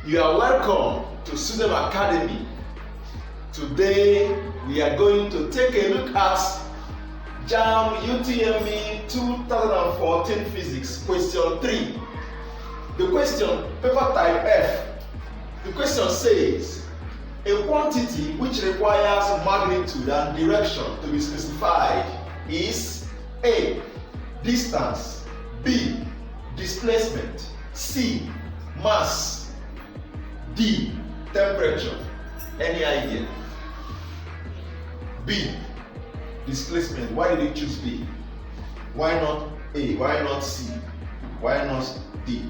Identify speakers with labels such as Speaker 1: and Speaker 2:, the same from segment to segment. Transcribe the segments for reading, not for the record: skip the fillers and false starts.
Speaker 1: You are welcome to SUSEM Academy. Today we are going to take a look at JAMB UTME 2014 Physics, question 3. The question, paper type F. The question says, a quantity which requires magnitude and direction to be specified is A. Distance, B. Displacement, C. Mass, D. Temperature. Any idea? B. Displacement. Why did you choose B? Why not A? Why not C? Why not D?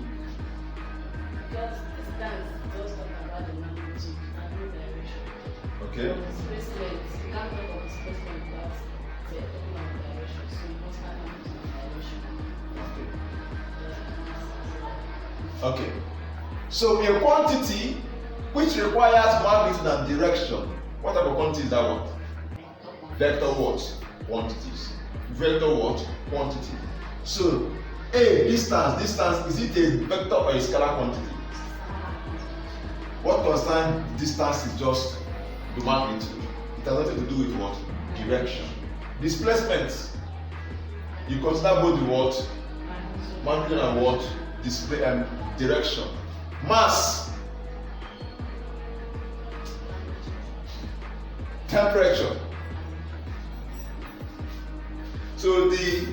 Speaker 2: Because distance just talk about the magnitude and no direction.
Speaker 1: Okay.
Speaker 2: Displacement, you can't talk of displacement without talking about direction. So you must have magnitude and direction.
Speaker 1: Okay. So a quantity which requires magnitude and direction. What type of quantity is that one? Vector what? Quantities. Vector what? Quantity. So A, distance. Distance, is it a vector or a scalar quantity? What concerns distance is just the magnitude. It has nothing to do with what? Direction. Displacement. You consider both the what? Magnitude and what? Display and direction. Mass. Temperature. So the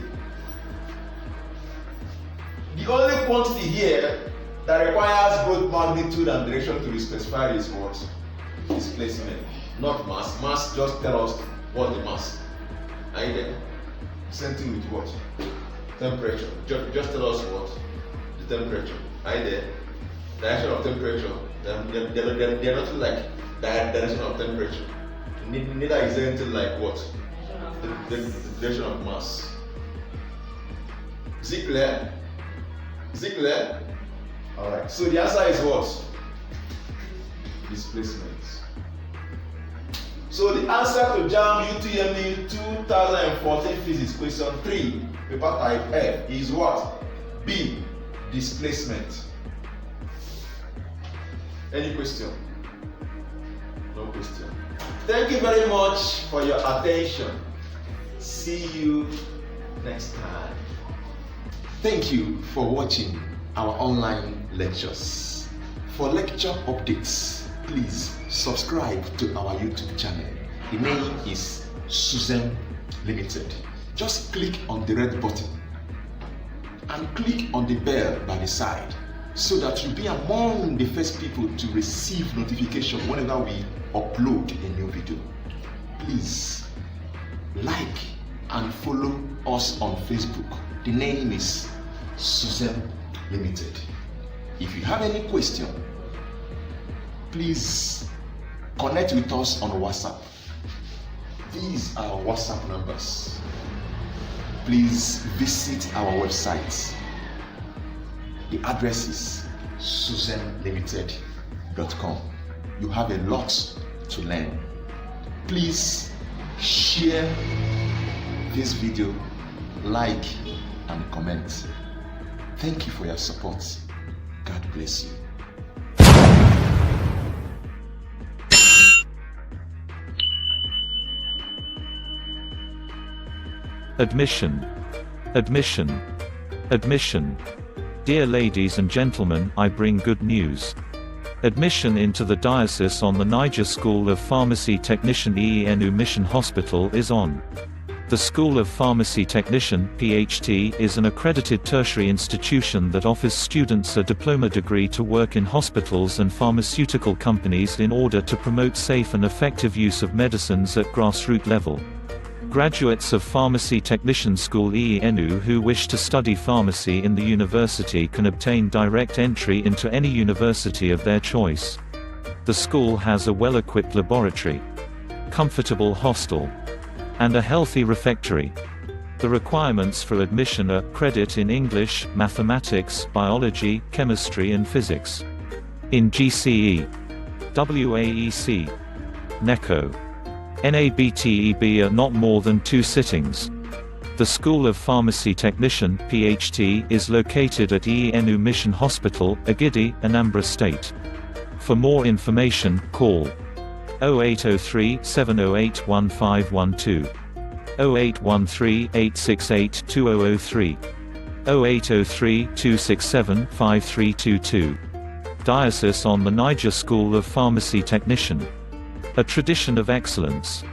Speaker 1: only quantity here that requires both magnitude and direction to be specified is what? Displacement, not mass. Mass just tell us what the mass. Are you there? Same thing with what? Temperature. Just tell us what? The temperature. Are you there? Direction of temperature. They're not like direction of temperature. Neither is there anything like what? The direction of mass. Is it clear? Is it clear? Alright. So the answer is what? Displacement. So the answer to JAMB UTME 2014 Physics question 3, paper type F, is what? B. Displacement. Any question? No question. Thank you very much for your attention. See you next time. Thank you for watching our online lectures. For lecture updates, please subscribe to our YouTube channel. The name is SUSEM Limited. Just click on the red button and click on the bell by the side so that you'll be among the first people to receive notification whenever we upload a new video. Please like and follow us on Facebook. The name is SUSEM Limited. If you have any question, please connect with us on WhatsApp. These are our WhatsApp numbers. Please visit our website. The address is susemlimited.com. You have a lot to learn. Please share this video, like and comment. Thank you for your support. God bless you.
Speaker 3: Admission. Admission. Admission. Dear ladies and gentlemen, I bring good news. Admission into the diocese on the Niger School of Pharmacy Technician EENU Mission Hospital is on. The School of Pharmacy Technician (PhD) is an accredited tertiary institution that offers students a diploma degree to work in hospitals and pharmaceutical companies in order to promote safe and effective use of medicines at grassroots level. Graduates of Pharmacy Technician School EENU who wish to study pharmacy in the university can obtain direct entry into any university of their choice. The school has a well-equipped laboratory, comfortable hostel, and a healthy refectory. The requirements for admission are credit in English, mathematics, biology, chemistry and physics. In GCE, WAEC, NECO, NABTEB are not more than 2 sittings. The School of Pharmacy Technician (PhD) is located at EENU Mission Hospital, Agidi, Anambra State. For more information, call 0803 708 1512, 0813 868 2003, 0803 267 5322. Diocese on the Niger School of Pharmacy Technician. A tradition of excellence.